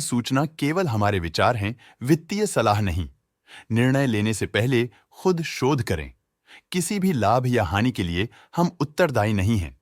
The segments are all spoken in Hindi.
सूचना केवल हमारे विचार हैं, वित्तीय सलाह नहीं। निर्णय लेने से पहले खुद शोध करें। किसी भी लाभ या हानि के लिए हम उत्तरदायी नहीं हैं।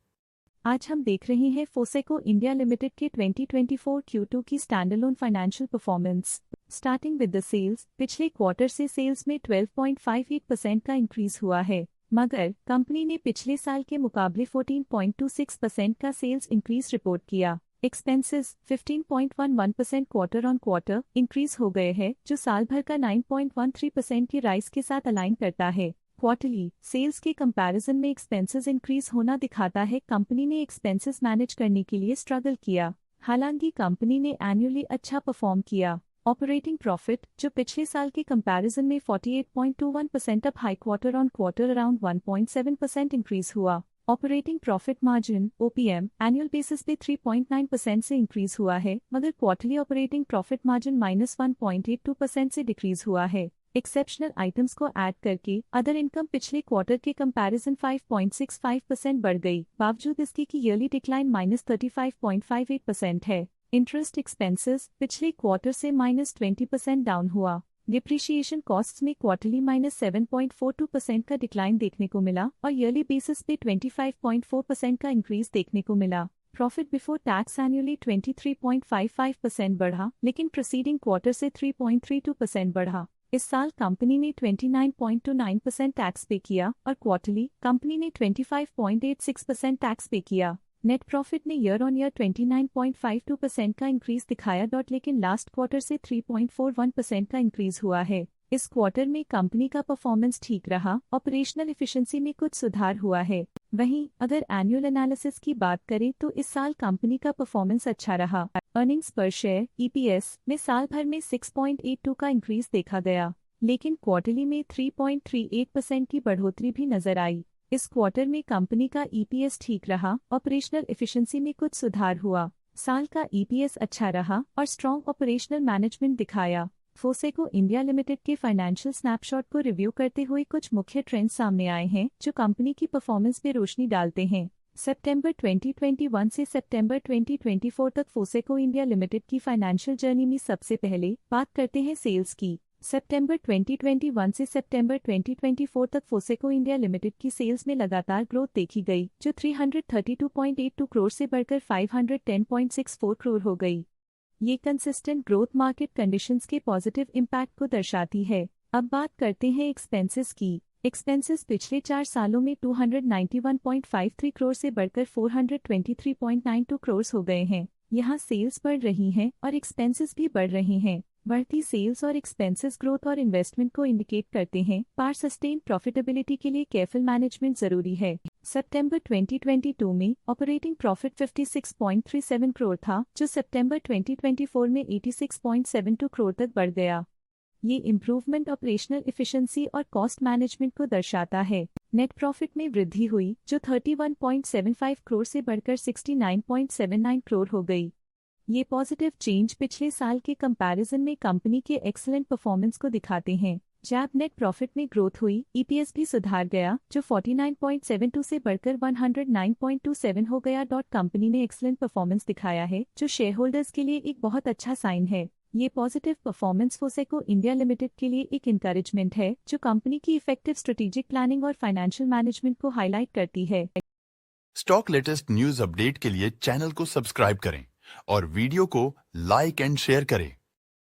आज हम देख रहे हैं फोसेको इंडिया लिमिटेड के 2024 Q2 की standalone financial performance. Starting with the sales, पिछले क्वार्टर से सेल्स में 12.58% का इंक्रीज हुआ है, मगर कंपनी ने पिछले साल के मुकाबले 14.26% का सेल्स इंक्रीज रिपोर्ट किया। Expenses 15.11% quarter on quarter increase हो गए हैं, जो साल भर का 9.13% की राइज के साथ अलाइन करता है। क्वार्टरली सेल्स के कंपैरिजन में एक्सपेंसेस इंक्रीज होना दिखाता है कंपनी ने एक्सपेंसेस मैनेज करने के लिए स्ट्रगल किया। हालांकि कंपनी ने एनुअली अच्छा परफॉर्म किया। ऑपरेटिंग प्रॉफिट, जो पिछले साल के कंपैरिजन में 48.21% up high quarter on quarter around 1.7% increase हुआ। Operating profit margin OPM annual basis पे 3.9% से इंक्रीज हुआ है, मगर क्वार्टरली ऑपरेटिंग प्रॉफिट मार्जिन -1.82% से डिक्रीज हुआ है। एक्सेप्शनल आइटम्स को ऐड करके अदर इनकम पिछले क्वार्टर के कंपैरिजन 5.65% बढ़ गई, बावजूद इसके कि ईयरली डिक्लाइन -35.58% है। इंटरेस्ट एक्सपेंसेस पिछले क्वार्टर से -20% डाउन हुआ। डिप्रिशिएशन कॉस्ट्स में क्वार्टरली -7.42% का डिक्लाइन देखने को मिला और ईयरली बेसिस पे 25.4% का इंक्रीज देखने को मिला। प्रॉफिट बिफोर टैक्स एनुअली 23.55% बढ़ा, लेकिन प्रीसीडिंग क्वार्टर से 3.32% बढ़ा। इस साल कंपनी ने 29.29% टैक्स पे किया और क्वार्टरली कंपनी ने 25.86% टैक्स पे किया। नेट प्रॉफिट ने ईयर ऑन ईयर 29.52% का इंक्रीज दिखाया, लेकिन लास्ट क्वार्टर से 3.41% का इंक्रीज हुआ है। इस क्वार्टर में कंपनी का परफॉर्मेंस ठीक रहा, ऑपरेशनल एफिशिएंसी में कुछ सुधार हुआ है। वहीं अगर एनुअल एनालिसिस की बात करें तो इस साल कंपनी का परफॉर्मेंस अच्छा रहा। अर्निंग्स पर शेयर EPS में साल भर में 6.82 का इंक्रीज देखा गया, लेकिन क्वार्टरली में 3.38% की बढ़ोतरी भी नजर आई। इस क्वार्टर में कंपनी का EPS ठीक रहा, ऑपरेशनल एफिशिएंसी में कुछ सुधार हुआ। साल का EPS अच्छा रहा और स्ट्रॉन्ग ऑपरेशनल मैनेजमेंट दिखाया। फोसेको इंडिया लिमिटेड के फाइनेंशियल स्नैपशॉट को रिव्यू करते हुए कुछ मुख्य ट्रेंड्स सामने आए हैं जो कंपनी की परफॉर्मेंस पे रोशनी डालते हैं। सितंबर 2021 से सितंबर 2024 तक फोसेको इंडिया लिमिटेड की फाइनेंशियल जर्नी में सबसे पहले बात करते हैं सेल्स की। सितंबर 2021 से सितंबर 2024 तक फोसेको इंडिया लिमिटेड की सेल्स में लगातार ग्रोथ देखी गई, जो 332.82 करोड़ से बढ़कर 510.64 करोड़ हो गई। ये कंसिस्टेंट ग्रोथ मार्केट कंडीशंस के पॉजिटिव इम्पैक्ट को दर्शाती है। अब बात करते हैं एक्सपेंसेस की। एक्सपेंसेस पिछले 4 सालों में 291.53 करोड़ से बढ़कर 423.92 करोड़ हो गए हैं। यहाँ सेल्स बढ़ रही हैं और एक्सपेंसेस भी बढ़ रहे हैं। बढ़ती सेल्स और एक्सपेंसेस ग्रोथ और इन्वेस्टमेंट को इंडिकेट करते हैं, पर सस्टेन प्रॉफिटेबिलिटी के लिए केयरफुल मैनेजमेंट जरूरी है। सितंबर 2022 में ऑपरेटिंग प्रॉफिट 56.37 करोड़ था, जो सितंबर 2024 में 86.72 करोड़ तक बढ़ गया। ये इम्प्रूवमेंट ऑपरेशनल एफिशिएंसी और कॉस्ट मैनेजमेंट को दर्शाता है। नेट प्रॉफिट में वृद्धि हुई, जो 31.75 करोड़ से बढ़कर 69.79 करोड़ हो गई। ये पॉजिटिव चेंज पिछले साल के कंपैरिजन में कंपनी के एक्सीलेंट परफॉर्मेंस को दिखाते हैं। जब नेट प्रॉफिट में ग्रोथ हुई, EPS भी सुधार गया, जो 49.72 से बढ़कर 109.27 हो गया। कंपनी ने एक्सीलेंट परफॉर्मेंस दिखाया है, जो शेयर होल्डर्स के लिए एक बहुत अच्छा साइन है। ये पॉजिटिव परफॉर्मेंस फोसेको इंडिया लिमिटेड के लिए एक इंकरेजमेंट है, जो कंपनी की इफेक्टिव स्ट्रेटेजिक प्लानिंग और फाइनेंशियल मैनेजमेंट को हाईलाइट करती है। स्टॉक लेटेस्ट न्यूज अपडेट के लिए चैनल को सब्सक्राइब करें और वीडियो को लाइक एंड शेयर करें।